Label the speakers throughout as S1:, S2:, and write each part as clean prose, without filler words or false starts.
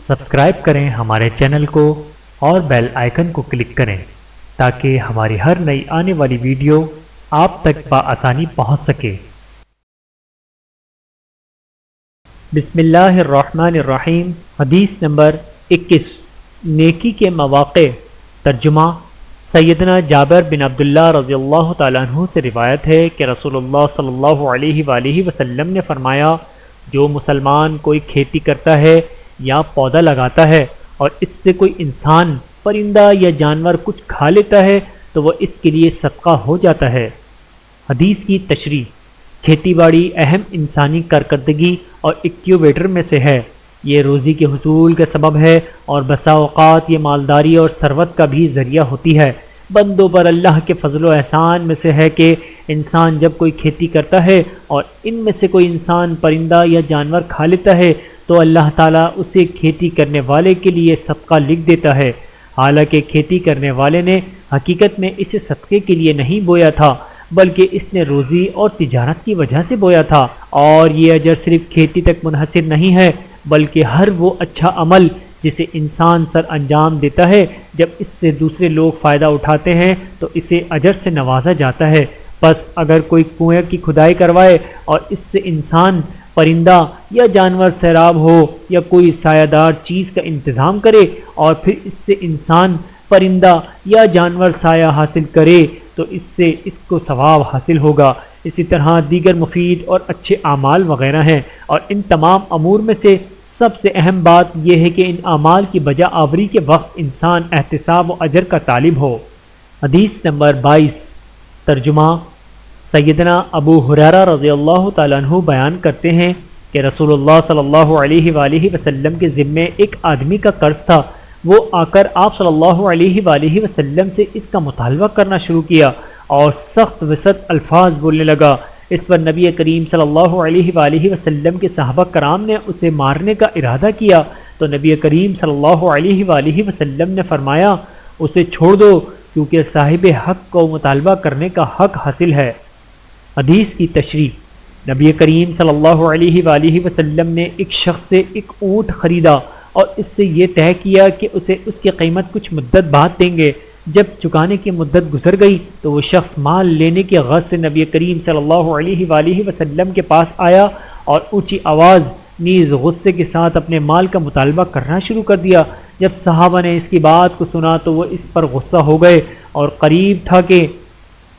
S1: Subscribe کریں ہمارے channel کو اور بیل آئیکن کو کلک کریں تاکہ ہماری ہر نئی آنے والی ویڈیو آپ تک بآسانی پہنچ سکے۔ بسم اللہ الرحمن الرحیم۔ حدیث نمبر 21، نیکی کے مواقع۔ ترجمہ۔ سیدنا جابر بن عبداللہ رضی اللہ تعالیٰ عنہ سے روایت ہے کہ رسول اللہ صلی اللہ علیہ وآلہ وسلم نے فرمایا، جو مسلمان کوئی کھیتی کرتا ہے یا پودا لگاتا ہے اور اس سے کوئی انسان، پرندہ یا جانور کچھ کھا لیتا ہے تو وہ اس کے لیے صدقہ ہو جاتا ہے۔ حدیث کی تشریح۔ کھیتی باڑی اہم انسانی کارکردگی اور ایکٹیویٹر میں سے ہے۔ یہ روزی کے حصول کا سبب ہے اور بسا اوقات یہ مالداری اور ثروت کا بھی ذریعہ ہوتی ہے۔ بندوں پر اللہ کے فضل و احسان میں سے ہے کہ انسان جب کوئی کھیتی کرتا ہے اور ان میں سے کوئی انسان پرندہ یا جانور کھا لیتا ہے تو اللہ تعالیٰ اسے کھیتی کرنے والے کے لیے صدقہ لکھ دیتا ہے، حالانکہ کھیتی کرنے والے نے حقیقت میں اسے صدقے کے لیے نہیں بویا تھا بلکہ اس نے روزی اور تجارت کی وجہ سے بویا تھا۔ اور یہ اجر صرف کھیتی تک منحصر نہیں ہے بلکہ ہر وہ اچھا عمل جسے انسان سر انجام دیتا ہے، جب اس سے دوسرے لوگ فائدہ اٹھاتے ہیں تو اسے اجر سے نوازا جاتا ہے۔ بس اگر کوئی کنویں کی کھدائی کروائے اور اس سے انسان، پرندہ یا جانور سیراب ہو یا کوئی سایہ دار چیز کا انتظام کرے اور پھر اس سے انسان، پرندہ یا جانور سایہ حاصل کرے تو اس سے اس کو ثواب حاصل ہوگا۔ اسی طرح دیگر مفید اور اچھے اعمال وغیرہ ہیں، اور ان تمام امور میں سے سب سے اہم بات یہ ہے کہ ان اعمال کی بجا آوری کے وقت انسان احتساب و اجر کا طالب ہو۔ حدیث نمبر 22۔ ترجمہ۔ سیدنا ابو ہریرہ رضی اللہ تعالیٰ عنہ بیان کرتے ہیں کہ رسول اللہ صلی اللہ علیہ وآلہ وسلم کے ذمے ایک آدمی کا قرض تھا۔ وہ آ کر آپ صلی اللہ علیہ وآلہ وسلم سے اس کا مطالبہ کرنا شروع کیا اور سخت وسعت الفاظ بولنے لگا۔ اس پر نبی کریم صلی اللہ علیہ وآلہ وسلم کے صحابہ کرام نے اسے مارنے کا ارادہ کیا تو نبی کریم صلی اللہ علیہ وآلہ وسلم نے فرمایا، اسے چھوڑ دو کیونکہ صاحب حق کو مطالبہ کرنے کا حق حاصل ہے۔ حدیث کی تشریح۔ نبی کریم صلی اللہ علیہ وآلہ وسلم نے ایک شخص سے ایک اونٹ خریدا اور اس سے یہ طے کیا کہ اسے اس کی قیمت کچھ مدت بعد دیں گے۔ جب چکانے کی مدت گزر گئی تو وہ شخص مال لینے کے غرض سے نبی کریم صلی اللہ علیہ وآلہ وسلم کے پاس آیا اور اونچی آواز نیز غصے کے ساتھ اپنے مال کا مطالبہ کرنا شروع کر دیا۔ جب صحابہ نے اس کی بات کو سنا تو وہ اس پر غصہ ہو گئے اور قریب تھا کہ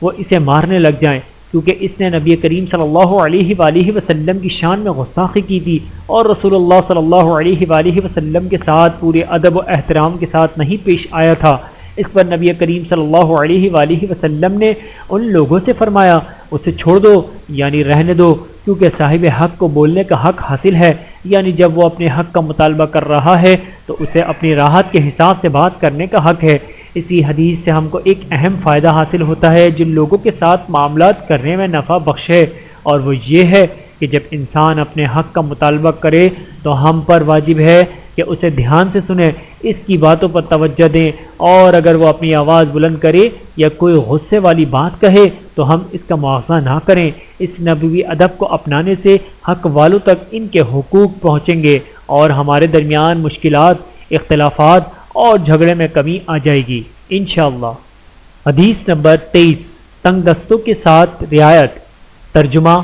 S1: وہ اسے مارنے لگ جائیں، کیونکہ اس نے نبی کریم صلی اللہ علیہ وآلہ وسلم کی شان میں گستاخی کی تھی اور رسول اللہ صلی اللہ علیہ وآلہ وسلم کے ساتھ پورے ادب و احترام کے ساتھ نہیں پیش آیا تھا۔ اس پر نبی کریم صلی اللہ علیہ وآلہ وسلم نے ان لوگوں سے فرمایا، اسے چھوڑ دو، یعنی رہنے دو، کیونکہ صاحب حق کو بولنے کا حق حاصل ہے، یعنی جب وہ اپنے حق کا مطالبہ کر رہا ہے تو اسے اپنی راحت کے حساب سے بات کرنے کا حق ہے۔ اسی حدیث سے ہم کو ایک اہم فائدہ حاصل ہوتا ہے جن لوگوں کے ساتھ معاملات کرنے میں نفع بخش ہے، اور وہ یہ ہے کہ جب انسان اپنے حق کا مطالبہ کرے تو ہم پر واجب ہے کہ اسے دھیان سے سنیں، اس کی باتوں پر توجہ دیں، اور اگر وہ اپنی آواز بلند کرے یا کوئی غصے والی بات کہے تو ہم اس کا مواخذہ نہ کریں۔ اس نبوی ادب کو اپنانے سے حق والوں تک ان کے حقوق پہنچیں گے اور ہمارے درمیان مشکلات، اختلافات اور جھگڑے میں کمی آ جائے گی انشاءاللہ۔ حدیث نمبر 23۔ تنگ دستوں کے ساتھ رعایت۔ ترجمہ۔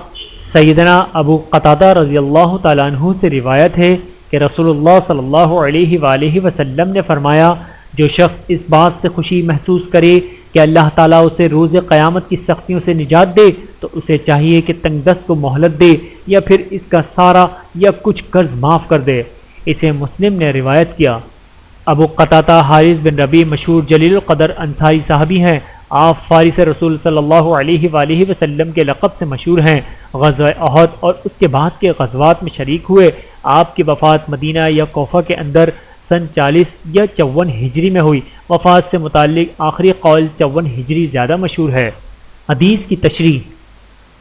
S1: سیدنا ابو قتادہ رضی اللہ تعالیٰ عنہ سے روایت ہے کہ رسول اللہ صلی اللہ علیہ وآلہ وسلم نے فرمایا، جو شخص اس بات سے خوشی محسوس کرے کہ اللہ تعالیٰ اسے روز قیامت کی سختیوں سے نجات دے تو اسے چاہیے کہ تنگ دست کو مہلت دے یا پھر اس کا سارا یا کچھ قرض معاف کر دے۔ اسے مسلم نے روایت کیا۔ ابو قتادہ حارث بن ربیع مشہور جلیل القدر انصاری صحابی ہیں۔ آپ فارس رسول صلی اللہ علیہ وآلہ وسلم کے لقب سے مشہور ہیں۔ غزوہ احد اور اس کے بعد کے غزوات میں شریک ہوئے۔ آپ کی وفات مدینہ یا کوفہ کے اندر سن 40 یا 54 ہجری میں ہوئی۔ وفات سے متعلق آخری قول 54 ہجری زیادہ مشہور ہے۔ حدیث کی تشریح۔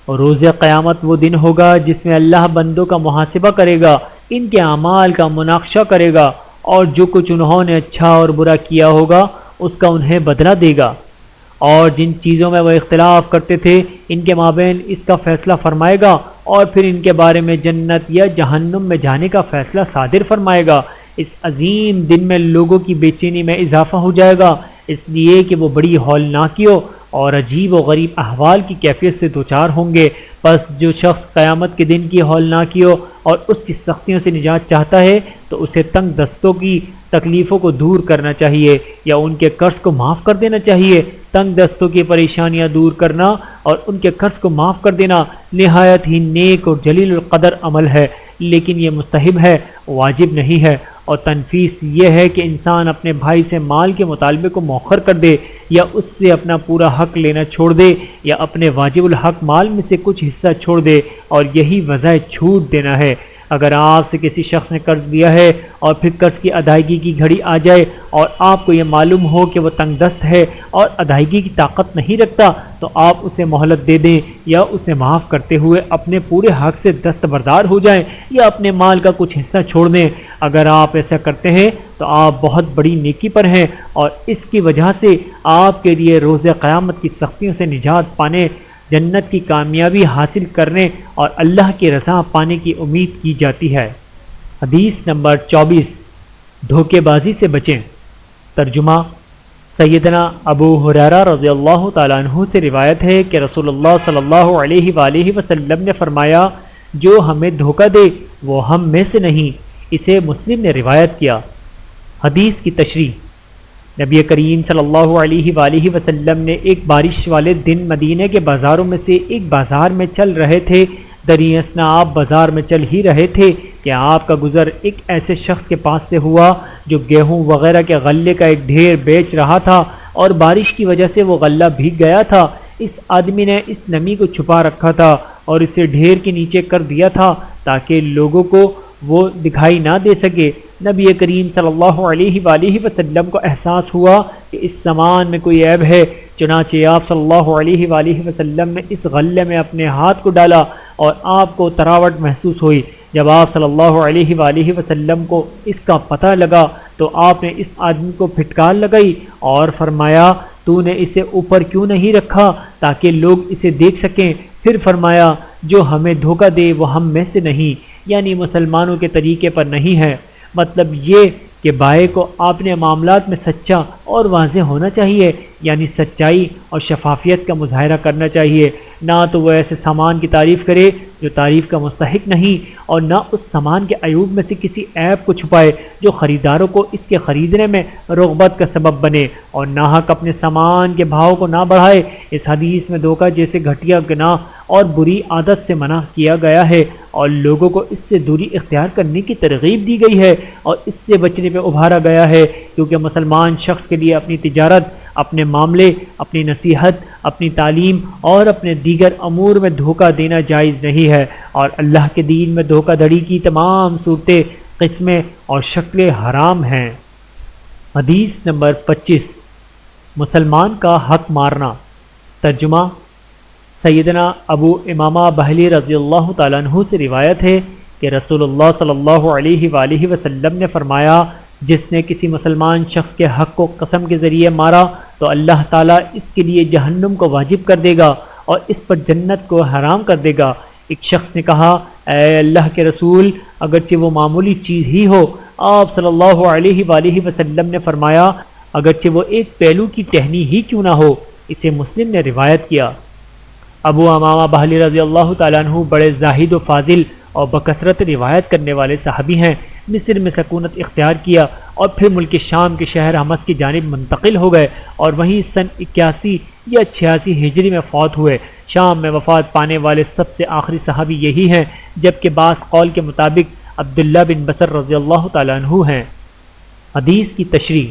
S1: روز قیامت وہ دن ہوگا جس میں اللہ بندوں کا محاسبہ کرے گا، ان کے اعمال کا مناقشہ کرے گا اور جو کچھ انہوں نے اچھا اور برا کیا ہوگا اس کا انہیں بدلہ دے گا، اور جن چیزوں میں وہ اختلاف کرتے تھے ان کے مابین اس کا فیصلہ فرمائے گا اور پھر ان کے بارے میں جنت یا جہنم میں جانے کا فیصلہ صادر فرمائے گا۔ اس عظیم دن میں لوگوں کی بے چینی میں اضافہ ہو جائے گا، اس لیے کہ وہ بڑی ہولناکیوں اور عجیب و غریب احوال کی کیفیت سے دوچار ہوں گے۔ پس جو شخص قیامت کے دن کی ہولناکیوں اور اس کی سختیوں سے نجات چاہتا ہے تو اسے تنگ دستوں کی تکلیفوں کو دور کرنا چاہیے یا ان کے قرض کو معاف کر دینا چاہیے۔ تنگ دستوں کی پریشانیاں دور کرنا اور ان کے قرض کو معاف کر دینا نہایت ہی نیک اور جلیل القدر عمل ہے، لیکن یہ مستحب ہے، واجب نہیں ہے۔ اور تنفیس یہ ہے کہ انسان اپنے بھائی سے مال کے مطالبے کو مؤخر کر دے یا اس سے اپنا پورا حق لینا چھوڑ دے یا اپنے واجب الحق مال میں سے کچھ حصہ چھوڑ دے، اور یہی وجہ چھوٹ دینا ہے۔ اگر آپ سے کسی شخص نے قرض لیا ہے اور پھر قرض کی ادائیگی کی گھڑی آ جائے اور آپ کو یہ معلوم ہو کہ وہ تنگ دست ہے اور ادائیگی کی طاقت نہیں رکھتا، تو آپ اسے مہلت دے دیں یا اسے معاف کرتے ہوئے اپنے پورے حق سے دستبردار ہو جائیں یا اپنے مال کا کچھ حصہ چھوڑ دیں۔ اگر آپ ایسا کرتے ہیں تو آپ بہت بڑی نیکی پر ہیں، اور اس کی وجہ سے آپ کے لیے روز قیامت کی سختیوں سے نجات پانے، جنت کی کامیابی حاصل کرنے اور اللہ کی رضا پانے کی امید کی جاتی ہے۔ حدیث نمبر 24، دھوکے بازی سے بچیں۔ ترجمہ: سیدنا ابو ہریرہ رضی اللہ تعالیٰ عنہ سے روایت ہے کہ رسول اللہ صلی اللہ علیہ وآلہ وسلم نے فرمایا، جو ہمیں دھوکہ دے وہ ہم میں سے نہیں۔ اسے مسلم نے روایت کیا۔ حدیث کی تشریح: نبی کریم صلی اللہ علیہ وآلہ وسلم نے ایک بارش والے دن مدینہ کے بازاروں میں سے ایک بازار میں چل رہے تھے۔ دریں اثنا آپ بازار میں چل ہی رہے تھے کہ آپ کا گزر ایک ایسے شخص کے پاس سے ہوا جو گیہوں وغیرہ کے غلے کا ایک ڈھیر بیچ رہا تھا، اور بارش کی وجہ سے وہ غلہ بھیگ گیا تھا۔ اس آدمی نے اس نمی کو چھپا رکھا تھا اور اسے ڈھیر کے نیچے کر دیا تھا تاکہ لوگوں کو وہ دکھائی نہ دے سکے۔ نبی کریم صلی اللہ علیہ وآلہ وسلم کو احساس ہوا کہ اس سامان میں کوئی عیب ہے، چنانچہ آپ صلی اللہ علیہ وآلہ وسلم نے اس غلے میں اپنے ہاتھ کو ڈالا اور آپ کو تراوٹ محسوس ہوئی۔ جب آپ صلی اللہ علیہ وآلہ وسلم کو اس کا پتہ لگا تو آپ نے اس آدمی کو پھٹکار لگائی اور فرمایا، تو نے اسے اوپر کیوں نہیں رکھا تاکہ لوگ اسے دیکھ سکیں؟ پھر فرمایا، جو ہمیں دھوکہ دے وہ ہم میں سے نہیں، یعنی مسلمانوں کے طریقے پر نہیں ہے۔ مطلب یہ کہ بائیں کو اپنے معاملات میں سچا اور واضح ہونا چاہیے، یعنی سچائی اور شفافیت کا مظاہرہ کرنا چاہیے، نہ تو وہ ایسے سامان کی تعریف کرے جو تعریف کا مستحق نہیں، اور نہ اس سامان کے عیوب میں سے کسی عیب کو چھپائے جو خریداروں کو اس کے خریدنے میں رغبت کا سبب بنے، اور ناحق اپنے سامان کے بھاؤ کو نہ بڑھائے۔ اس حدیث میں دھوکہ جیسے گھٹیا گناہ اور بری عادت سے منع کیا گیا ہے، اور لوگوں کو اس سے دوری اختیار کرنے کی ترغیب دی گئی ہے اور اس سے بچنے پہ ابھارا گیا ہے، کیونکہ مسلمان شخص کے لیے اپنی تجارت، اپنے معاملے، اپنی نصیحت، اپنی تعلیم اور اپنے دیگر امور میں دھوکہ دینا جائز نہیں ہے، اور اللہ کے دین میں دھوکہ دھڑی کی تمام صورتیں، قسمیں اور شکلیں حرام ہیں۔ حدیث نمبر 25، مسلمان کا حق مارنا۔ ترجمہ: سیدنا ابو امامہ بہلی رضی اللہ تعالیٰ عنہ سے روایت ہے کہ رسول اللہ صلی اللہ علیہ وآلہ وسلم نے فرمایا، جس نے کسی مسلمان شخص کے حق کو قسم کے ذریعے مارا تو اللہ تعالیٰ اس کے لیے جہنم کو واجب کر دے گا اور اس پر جنت کو حرام کر دے گا۔ ایک شخص نے کہا، اے اللہ کے رسول، اگرچہ وہ معمولی چیز ہی ہو۔ آپ صلی اللہ علیہ وآلہ وسلم نے فرمایا، اگرچہ وہ ایک پہلو کی ٹہنی ہی کیوں نہ ہو۔ اسے مسلم نے روایت کیا۔ ابو امامہ بہلی رضی اللہ تعالیٰ عنہ بڑے زاہد و فاضل اور بکثرت روایت کرنے والے صحابی ہیں۔ مصر میں سکونت اختیار کیا اور پھر ملک شام کے شہر حمص کی جانب منتقل ہو گئے اور وہیں سن 81 یا 86 ہجری میں فوت ہوئے۔ شام میں وفات پانے والے سب سے آخری صحابی یہی ہیں، جبکہ بعض قول کے مطابق عبداللہ بن بصر رضی اللہ تعالیٰ عنہ ہیں۔ حدیث کی تشریح: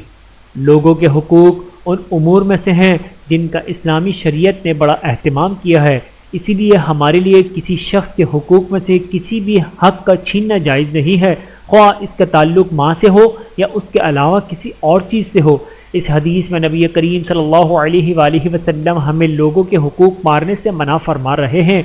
S1: لوگوں کے حقوق ان امور میں سے ہیں جن کا اسلامی شریعت نے بڑا اہتمام کیا ہے، اسی لیے ہمارے لیے کسی شخص کے حقوق میں سے کسی بھی حق کا چھیننا جائز نہیں ہے، خواہ اس کا تعلق ماں سے ہو یا اس کے علاوہ کسی اور چیز سے ہو۔ اس حدیث میں نبی کریم صلی اللہ علیہ وآلہ وسلم ہمیں لوگوں کے حقوق مارنے سے منع فرما رہے ہیں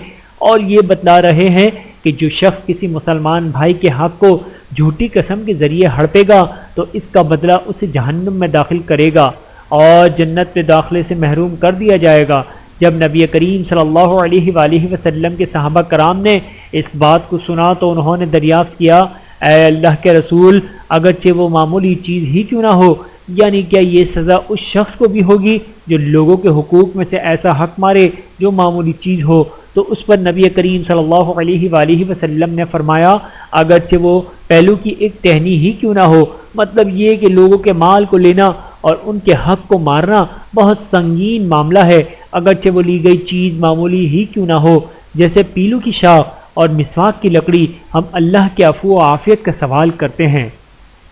S1: اور یہ بتلا رہے ہیں کہ جو شخص کسی مسلمان بھائی کے حق کو جھوٹی قسم کے ذریعے ہڑپے گا تو اس کا بدلہ اسے جہنم میں داخل کرے گا اور جنت میں داخلے سے محروم کر دیا جائے گا۔ جب نبی کریم صلی اللہ علیہ وآلہ وسلم کے صحابہ کرام نے اس بات کو سنا تو انہوں نے دریافت کیا، اے اللہ کے رسول، اگرچہ وہ معمولی چیز ہی کیوں نہ ہو، یعنی کیا یہ سزا اس شخص کو بھی ہوگی جو لوگوں کے حقوق میں سے ایسا حق مارے جو معمولی چیز ہو؟ تو اس پر نبی کریم صلی اللہ علیہ وآلہ وسلم نے فرمایا اگرچہ وہ پہلو کی ایک ٹہنی ہی کیوں نہ ہو، مطلب یہ کہ لوگوں کے مال کو لینا اور ان کے حق کو مارنا بہت سنگین معاملہ ہے، اگرچہ وہ لی گئی چیز معمولی ہی کیوں نہ ہو، جیسے پیلو کی شاخ اور مسواک کی لکڑی۔ ہم اللہ کے عفو و عافیت کا سوال کرتے ہیں،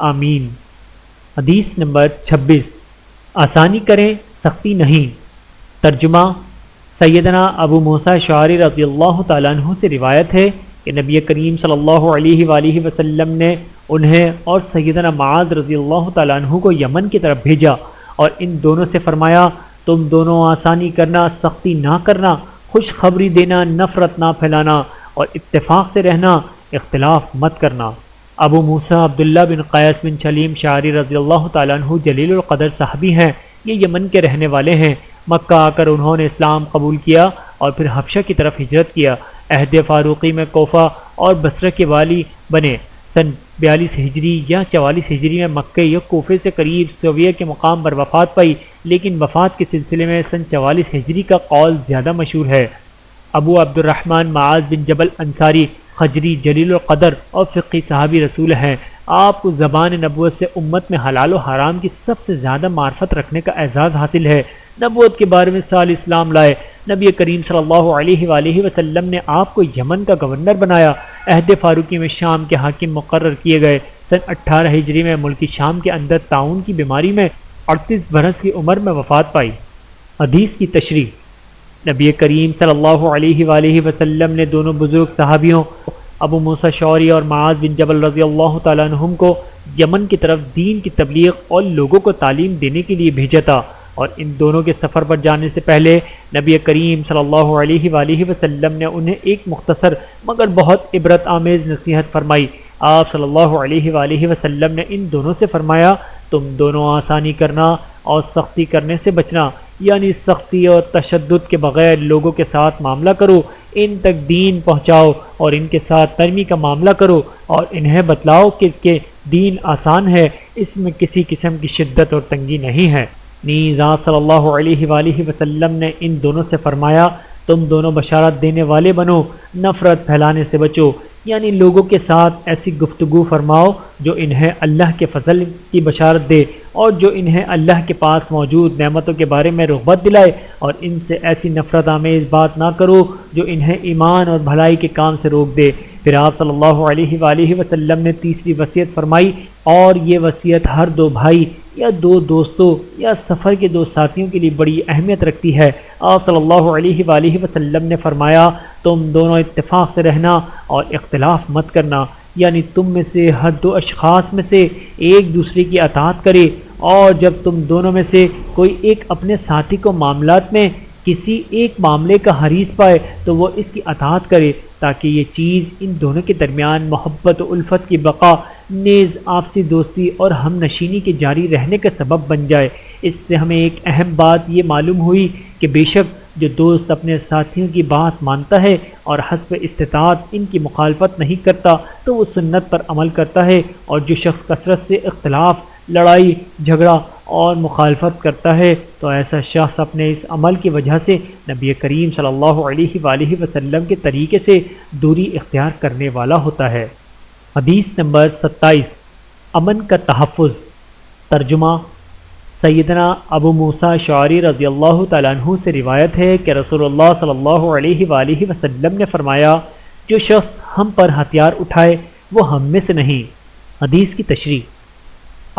S1: آمین۔ حدیث نمبر 26، آسانی کریں سختی نہیں۔ ترجمہ، سیدنا ابو موسیٰ اشعری رضی اللہ تعالیٰ عنہ سے روایت ہے کہ نبی کریم صلی اللہ علیہ وآلہ وسلم نے انہیں اور سیدنا معاذ رضی اللہ تعالیٰ عنہ کو یمن کی طرف بھیجا اور ان دونوں سے فرمایا تم دونوں آسانی کرنا سختی نہ کرنا، خوشخبری دینا نفرت نہ پھیلانا اور اتفاق سے رہنا، اختلاف مت کرنا۔ ابو موسیٰ عبداللہ بن قیس بن سلیم اشعری رضی اللہ تعالیٰ عنہ جلیل القدر صحابی ہیں، یہ یمن کے رہنے والے ہیں۔ مکہ آ کر انہوں نے اسلام قبول کیا اور پھر حبشہ کی طرف ہجرت کیا۔ عہد فاروقی میں کوفہ اور بصرہ کے والی بنے۔ سن 42 ہجری یا 44 ہجری میں مکہ یا کوفے سے قریب سویہ کے مقام پر وفات پائی، لیکن وفات کے سلسلے میں سن 44 ہجری کا قول زیادہ مشہور ہے۔ ابو عبد الرحمن معاذ بن جبل انصاری خجری جلیل القدر اور فقی صحابی رسول ہیں۔ آپ کو زبان نبوت سے امت میں حلال و حرام کی سب سے زیادہ معرفت رکھنے کا اعزاز حاصل ہے۔ نبوت کے بارے میں سال اسلام لائے۔ نبی کریم صلی اللہ علیہ وآلہ وسلم نے آپ کو یمن کا گورنر بنایا۔ عہد فاروقی میں شام کے حاکم مقرر کیے گئے۔ سن 18 ہجری میں ملکی شام کے اندر طاعون کی بیماری میں 38 برس کی عمر میں وفات پائی۔ حدیث کی تشریح، نبی کریم صلی اللہ علیہ وآلہ وسلم نے دونوں بزرگ صحابیوں ابو موسیٰ اشعری اور معاذ بن جبل رضی اللہ تعالیٰ عنہم کو یمن کی طرف دین کی تبلیغ اور لوگوں کو تعلیم دینے کے لیے بھیجا تھا، اور ان دونوں کے سفر پر جانے سے پہلے نبی کریم صلی اللہ علیہ وآلہ وسلم نے انہیں ایک مختصر مگر بہت عبرت آمیز نصیحت فرمائی۔ آپ صلی اللہ علیہ وآلہ وسلم نے ان دونوں سے فرمایا تم دونوں آسانی کرنا اور سختی کرنے سے بچنا، یعنی سختی اور تشدد کے بغیر لوگوں کے ساتھ معاملہ کرو، ان تک دین پہنچاؤ اور ان کے ساتھ نرمی کا معاملہ کرو اور انہیں بتلاؤ کہ دین آسان ہے، اس میں کسی قسم کی شدت اور تنگی نہیں ہے۔ نیز آپ صلی اللہ علیہ وآلہ وسلم نے ان دونوں سے فرمایا تم دونوں بشارت دینے والے بنو، نفرت پھیلانے سے بچو، یعنی لوگوں کے ساتھ ایسی گفتگو فرماؤ جو انہیں اللہ کے فضل کی بشارت دے اور جو انہیں اللہ کے پاس موجود نعمتوں کے بارے میں رغبت دلائے، اور ان سے ایسی نفرت آمیز بات نہ کرو جو انہیں ایمان اور بھلائی کے کام سے روک دے۔ پھر آپ صلی اللہ علیہ وآلہ وسلم نے تیسری وصیت فرمائی، اور یہ وصیت ہر دو بھائی یا دو دوستوں یا سفر کے دو ساتھیوں کے لیے بڑی اہمیت رکھتی ہے۔ آپ صلی اللہ علیہ وآلہ وسلم نے فرمایا تم دونوں اتفاق سے رہنا اور اختلاف مت کرنا، یعنی تم میں سے ہر دو اشخاص میں سے ایک دوسرے کی اطاعت کرے، اور جب تم دونوں میں سے کوئی ایک اپنے ساتھی کو معاملات میں کسی ایک معاملے کا حریص پائے تو وہ اس کی اطاعت کرے، تاکہ یہ چیز ان دونوں کے درمیان محبت و الفت کی بقا، نیز آپسی دوستی اور ہم نشینی کے جاری رہنے کا سبب بن جائے۔ اس سے ہمیں ایک اہم بات یہ معلوم ہوئی کہ بے شک جو دوست اپنے ساتھیوں کی بات مانتا ہے اور حسب استطاعت ان کی مخالفت نہیں کرتا تو وہ سنت پر عمل کرتا ہے، اور جو شخص کثرت سے اختلاف، لڑائی، جھگڑا اور مخالفت کرتا ہے تو ایسا شخص اپنے اس عمل کی وجہ سے نبی کریم صلی اللہ علیہ وآلہ وسلم کے طریقے سے دوری اختیار کرنے والا ہوتا ہے۔ حدیث نمبر 27، امن کا تحفظ۔ ترجمہ، سیدنا ابو موسیٰ اشعری رضی اللہ تعالیٰ عنہ سے روایت ہے کہ رسول اللہ صلی اللہ علیہ وآلہ وسلم نے فرمایا جو شخص ہم پر ہتھیار اٹھائے وہ ہم میں سے نہیں۔ حدیث کی تشریح،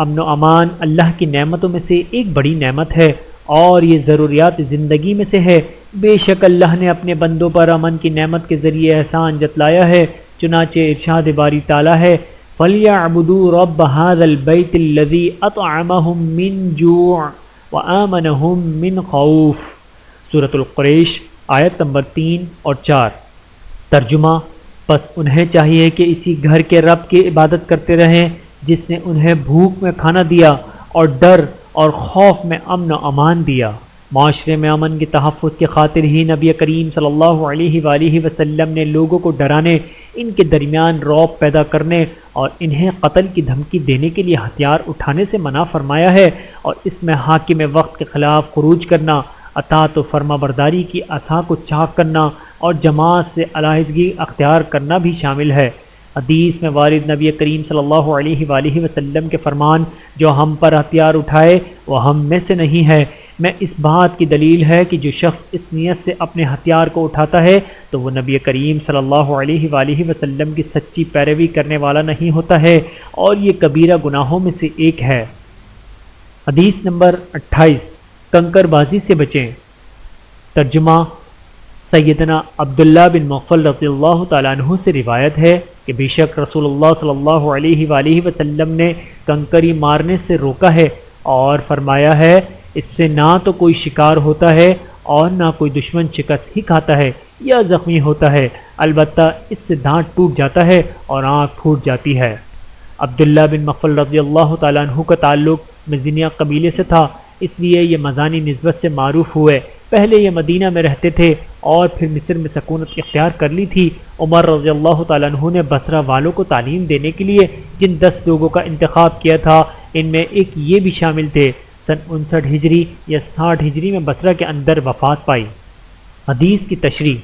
S1: امن و امان اللہ کی نعمتوں میں سے ایک بڑی نعمت ہے اور یہ ضروریات زندگی میں سے ہے۔ بے شک اللہ نے اپنے بندوں پر امن کی نعمت کے ذریعے احسان جتلایا ہے، چنانچہ ارشاد باری تعالیٰ ہے فَلْيَعْبُدُوا رَبَّ هَذَا الْبَيْتِ الَّذِي أَطْعَمَهُم مِّن جُوعٍ وَآمَنَهُم مِّن خَوْفٍ۔ سورۃ القریش آیت نمبر 3 اور 4۔ ترجمہ، پس انہیں چاہیے کہ اسی گھر کے رب کی عبادت کرتے رہیں جس نے انہیں بھوک میں کھانا دیا اور ڈر اور خوف میں امن و امان دیا۔ معاشرے میں امن کے تحفظ کی خاطر ہی نبی کریم صلی اللہ علیہ وآلہ وسلم نے لوگوں کو ڈرانے، ان کے درمیان رعب پیدا کرنے اور انہیں قتل کی دھمکی دینے کے لیے ہتھیار اٹھانے سے منع فرمایا ہے، اور اس میں حاکم وقت کے خلاف خروج کرنا، اطاعت و فرما برداری کی عصا کو چاک کرنا اور جماعت سے علیحدگی اختیار کرنا بھی شامل ہے۔ حدیث میں وارد نبی کریم صلی اللہ علیہ وآلہ وسلم کے فرمان، جو ہم پر ہتھیار اٹھائے وہ ہم میں سے نہیں ہے، میں اس بات کی دلیل ہے کہ جو شخص اس نیت سے اپنے ہتھیار کو اٹھاتا ہے تو وہ نبی کریم صلی اللہ علیہ وآلہ وسلم کی سچی پیروی کرنے والا نہیں ہوتا ہے، اور یہ کبیرہ گناہوں میں سے ایک ہے۔ حدیث نمبر 28، کنکر بازی سے بچیں۔ ترجمہ، سیدنا عبداللہ بن مغفل رضی اللہ تعالیٰ عنہ سے روایت ہے کہ بے شک رسول اللہ صلی اللہ علیہ وآلہ وسلم نے کنکری مارنے سے روکا ہے اور فرمایا ہے، اس سے نہ تو کوئی شکار ہوتا ہے اور نہ کوئی دشمن شکست ہی کھاتا ہے یا زخمی ہوتا ہے، البتہ اس سے دانت ٹوٹ جاتا ہے اور آنکھ پھوٹ جاتی ہے۔ عبداللہ بن مغفل رضی اللہ تعالیٰ عنہ کا تعلق مزنیہ قبیلے سے تھا، اس لیے یہ مزانی نسبت سے معروف ہوئے۔ پہلے یہ مدینہ میں رہتے تھے اور پھر مصر میں سکونت اختیار کر لی تھی۔ عمر رضی اللہ تعالیٰ عنہ نے بصرہ والوں کو تعلیم دینے کے لیے جن 10 لوگوں کا انتخاب کیا تھا، ان میں ایک یہ بھی شامل تھے۔ سن 59 ہجری یا 60 ہجری میں بصرہ کے اندر وفات پائی۔ حدیث کی تشریح،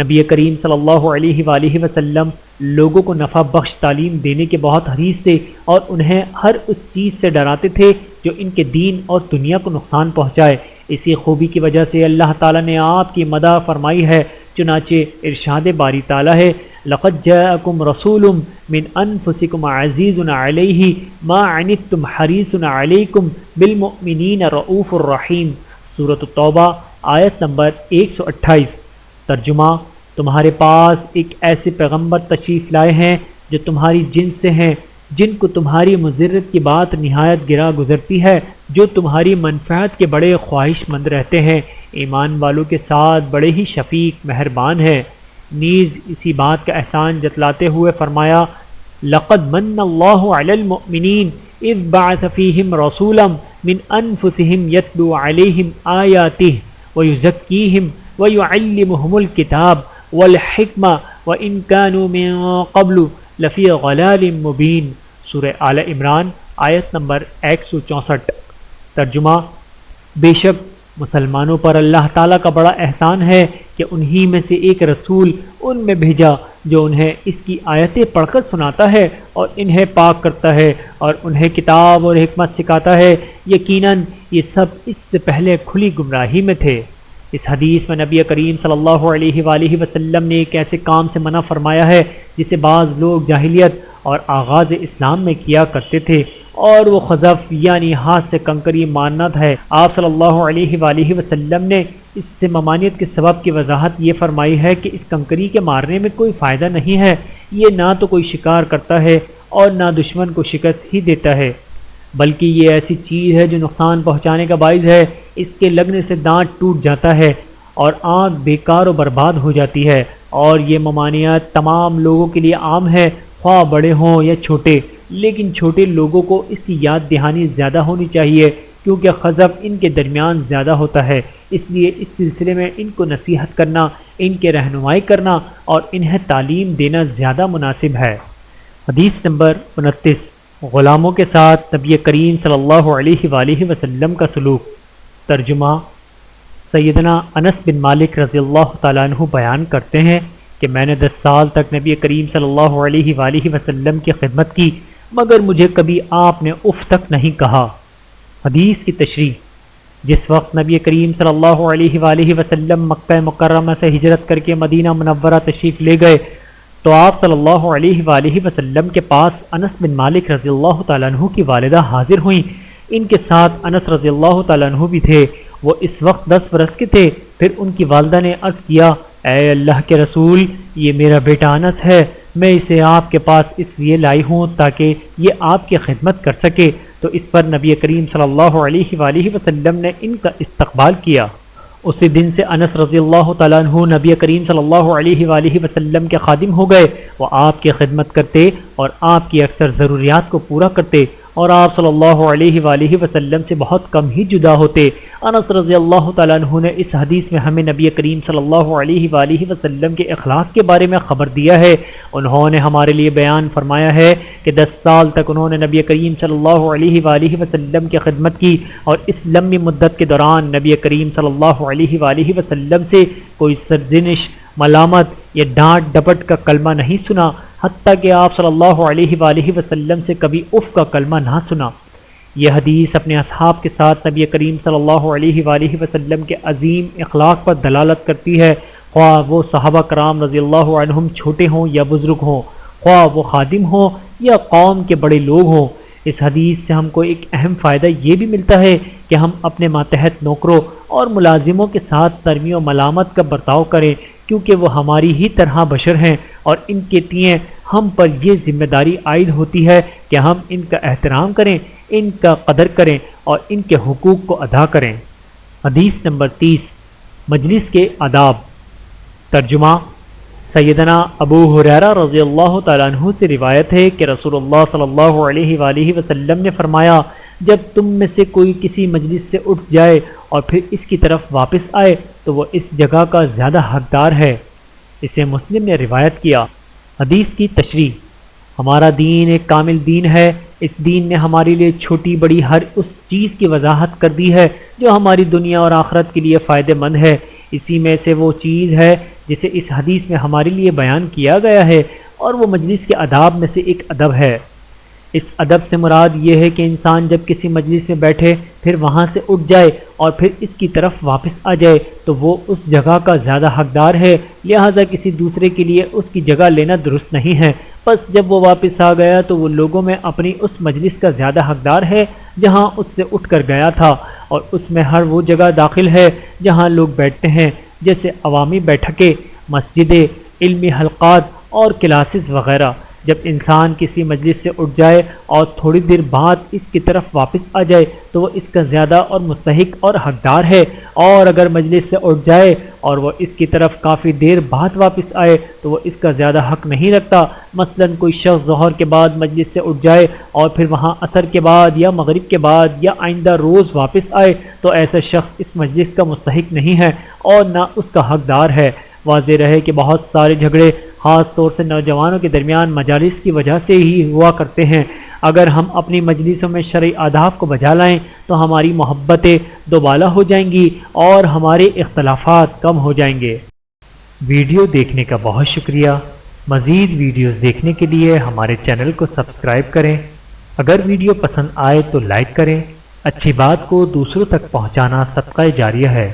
S1: نبی کریم صلی اللہ علیہ وآلہ وسلم لوگوں کو نفع بخش تعلیم دینے کے بہت حریص تھے اور انہیں ہر اس چیز سے ڈراتے تھے جو ان کے دین اور دنیا کو نقصان پہنچائے۔ اسی خوبی کی وجہ سے اللہ تعالیٰ نے آپ کی مدح فرمائی ہے، چنانچہ ارشاد باری تعالیٰ ہے، لَقَدْ جَاءَكُمْ رَسُولٌ مِّنْ أَنفُسِكُمْ عَزِيزٌ عَلَيْهِ مَا عَنِتُّمْ حَرِيصٌ عَلَيْكُمْ بِالْمُؤْمِنِينَ رَءُوفٌ رَحِيمٌ۔ سورۃ التوبہ آیت نمبر 128۔ ترجمہ، تمہارے پاس ایک ایسے پیغمبر تشریف لائے ہیں جو تمہاری جنس سے ہیں، جن کو تمہاری مضرت کی بات نہایت گرا گزرتی ہے، جو تمہاری منفعت کے بڑے خواہش مند رہتے ہیں، ایمان والوں کے ساتھ بڑے ہی شفیق مہربان ہیں۔ نیز اسی بات کا احسان جتلاتے ہوئے فرمایا، لَقَدْ مَنَّ اللَّهُ عَلَى الْمُؤْمِنِينَ إِذْ بَعَثَ فِيهِمْ رَسُولًا مِّنْ أَنفُسِهِمْ يَتْلُو عَلَيْهِمْ آيَاتِهِ وَيُزَكِّيهِمْ وَيُعَلِّمُهُمُ الْكِتَابَ وَالْحِكْمَةَ وَإِنْ كَانُوا مِن قَبْلُ لَفِي ضَلَالٍ مُبِينٍ۔ سورہ آل عمران آیت نمبر 164۔ ترجمہ، بے شک مسلمانوں پر اللہ تعالیٰ کا بڑا احسان ہے کہ انہی میں سے ایک رسول ان میں بھیجا جو انہیں اس کی آیتیں پڑھ کر سناتا ہے اور انہیں پاک کرتا ہے اور انہیں کتاب اور حکمت سکھاتا ہے، یقیناً یہ سب اس سے پہلے کھلی گمراہی میں تھے۔ اس حدیث میں نبی کریم صلی اللہ علیہ وآلہ وسلم نے ایک ایسے کام سے منع فرمایا ہے جسے بعض لوگ جاہلیت اور آغاز اسلام میں کیا کرتے تھے، اور وہ خذف یعنی ہاتھ سے کنکری مارنا ہے۔ آپ صلی اللہ علیہ وآلہ وسلم نے اس سے ممانعت کے سبب کی وضاحت یہ فرمائی ہے کہ اس کنکری کے مارنے میں کوئی فائدہ نہیں ہے، یہ نہ تو کوئی شکار کرتا ہے اور نہ دشمن کو شکست ہی دیتا ہے، بلکہ یہ ایسی چیز ہے جو نقصان پہنچانے کا باعث ہے۔ اس کے لگنے سے دانت ٹوٹ جاتا ہے اور آنکھ بیکار و برباد ہو جاتی ہے، اور یہ ممانعت تمام لوگوں کے لیے عام ہے، خواہ بڑے ہوں یا چھوٹے، لیکن چھوٹے لوگوں کو اس کی یاد دہانی زیادہ ہونی چاہیے کیونکہ خذف ان کے درمیان زیادہ ہوتا ہے، اس لیے اس سلسلے میں ان کو نصیحت کرنا، ان کے رہنمائی کرنا اور انہیں تعلیم دینا زیادہ مناسب ہے۔ حدیث نمبر 29، غلاموں کے ساتھ نبی کریم صلی اللہ علیہ وآلہ وسلم کا سلوک۔ ترجمہ، سیدنا انس بن مالک رضی اللہ تعالیٰ عنہ بیان کرتے ہیں کہ میں نے 10 سال تک نبی کریم صلی اللہ علیہ وآلہ وسلم کی خدمت کی، مگر مجھے کبھی آپ نے اف تک نہیں کہا۔ حدیث کی تشریح، جس وقت نبی کریم صلی اللہ علیہ وآلہ وسلم مکہ مکرمہ سے ہجرت کر کے مدینہ منورہ تشریف لے گئے تو آپ صلی اللہ علیہ وآلہ وسلم کے پاس انس بن مالک رضی اللہ تعالیٰ عنہ کی والدہ حاضر ہوئیں۔ ان کے ساتھ انس رضی اللہ تعالیٰ عنہ بھی تھے، وہ اس وقت 10 برس کے تھے۔ پھر ان کی والدہ نے عرض کیا، اے اللہ کے رسول، یہ میرا بیٹا انس ہے، میں اسے آپ کے پاس اس لیے لائی ہوں تاکہ یہ آپ کی خدمت کر سکے۔ تو اس پر نبی کریم صلی اللہ علیہ وآلہ وسلم نے ان کا استقبال کیا۔ اسی دن سے انس رضی اللہ تعالیٰ عنہ نبی کریم صلی اللہ علیہ وآلہ وسلم کے خادم ہو گئے۔ وہ آپ کی خدمت کرتے اور آپ کی اکثر ضروریات کو پورا کرتے اور آپ صلی اللہ علیہ وآلہ وسلم سے بہت کم ہی جدا ہوتے۔ انس رضی اللہ تعالیٰ عنہ نے اس حدیث میں ہمیں نبی کریم صلی اللہ علیہ وآلہ وسلم کے اخلاق کے بارے میں خبر دیا ہے۔ انہوں نے ہمارے لیے بیان فرمایا ہے کہ 10 سال تک انہوں نے نبی کریم صلی اللہ علیہ وآلہ وسلم کی خدمت کی، اور اس لمبی مدت کے دوران نبی کریم صلی اللہ علیہ وآلہ وسلم سے کوئی سرزنش، ملامت یا ڈانٹ ڈپٹ کا کلمہ نہیں سنا، حتیٰ کہ آپ صلی اللہ علیہ وآلہ وسلم سے کبھی اف کا کلمہ نہ سنا۔ یہ حدیث اپنے اصحاب کے ساتھ نبی کریم صلی اللہ علیہ وآلہ وسلم کے عظیم اخلاق پر دلالت کرتی ہے، خواہ وہ صحابہ کرام رضی اللہ عنہم چھوٹے ہوں یا بزرگ ہوں، خواہ وہ خادم ہوں یا قوم کے بڑے لوگ ہوں۔ اس حدیث سے ہم کو ایک اہم فائدہ یہ بھی ملتا ہے کہ ہم اپنے ماتحت نوکروں اور ملازموں کے ساتھ نرمی و ملامت کا برتاؤ کریں، کیونکہ وہ ہماری ہی طرح بشر ہیں، اور ان کے تئیں ہم پر یہ ذمہ داری عائد ہوتی ہے کہ ہم ان کا احترام کریں، ان کا قدر کریں اور ان کے حقوق کو ادا کریں۔ حدیث نمبر 30، مجلس کے آداب۔ ترجمہ۔ سیدنا ابو ہریرہ رضی اللہ تعالیٰ عنہ سے روایت ہے کہ رسول اللہ صلی اللہ علیہ وآلہ وسلم نے فرمایا، جب تم میں سے کوئی کسی مجلس سے اٹھ جائے اور پھر اس کی طرف واپس آئے تو وہ اس جگہ کا زیادہ حقدار ہے۔ اسے مسلم نے روایت کیا۔ حدیث کی تشریح۔ ہمارا دین ایک کامل دین ہے۔ اس دین نے ہمارے لیے چھوٹی بڑی ہر اس چیز کی وضاحت کر دی ہے جو ہماری دنیا اور آخرت کے لیے فائدہ مند ہے۔ اسی میں سے وہ چیز ہے جسے اس حدیث میں ہمارے لیے بیان کیا گیا ہے، اور وہ مجلس کے آداب میں سے ایک ادب ہے۔ اس ادب سے مراد یہ ہے کہ انسان جب کسی مجلس میں بیٹھے پھر وہاں سے اٹھ جائے اور پھر اس کی طرف واپس آ جائے تو وہ اس جگہ کا زیادہ حقدار ہے، لہذا کسی دوسرے کے لیے اس کی جگہ لینا درست نہیں ہے۔ بس جب وہ واپس آ گیا تو وہ لوگوں میں اپنی اس مجلس کا زیادہ حقدار ہے جہاں اس سے اٹھ کر گیا تھا، اور اس میں ہر وہ جگہ داخل ہے جہاں لوگ بیٹھتے ہیں، جیسے عوامی بیٹھکیں، مسجدیں، علمی حلقات اور کلاسز وغیرہ۔ جب انسان کسی مجلس سے اٹھ جائے اور تھوڑی دیر بعد اس کی طرف واپس آ جائے تو وہ اس کا زیادہ اور مستحق اور حقدار ہے، اور اگر مجلس سے اٹھ جائے اور وہ اس کی طرف کافی دیر بعد واپس آئے تو وہ اس کا زیادہ حق نہیں رکھتا۔ مثلا کوئی شخص ظہر کے بعد مجلس سے اٹھ جائے اور پھر وہاں عصر کے بعد یا مغرب کے بعد یا آئندہ روز واپس آئے تو ایسا شخص اس مجلس کا مستحق نہیں ہے اور نہ اس کا حقدار ہے۔ واضح رہے کہ بہت سارے جھگڑے خاص طور سے نوجوانوں کے درمیان مجالس کی وجہ سے ہی ہوا کرتے ہیں۔ اگر ہم اپنی مجلسوں میں شرعی آداب کو بجا لائیں تو ہماری محبتیں دوبالا ہو جائیں گی اور ہمارے اختلافات کم ہو جائیں گے۔ ویڈیو دیکھنے کا بہت شکریہ۔ مزید ویڈیوز دیکھنے کے لیے ہمارے چینل کو سبسکرائب کریں۔ اگر ویڈیو پسند آئے تو لائک کریں۔ اچھی بات کو دوسروں تک پہنچانا صدقہ جاریہ ہے۔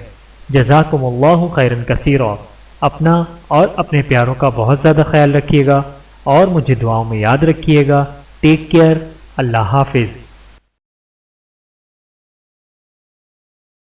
S1: جزاکم اللہ خیرا کثیرا۔ اپنا اور اپنے پیاروں کا بہت زیادہ خیال رکھیے گا اور مجھے دعاؤں میں یاد رکھیے گا۔ Take care. اللہ حافظ۔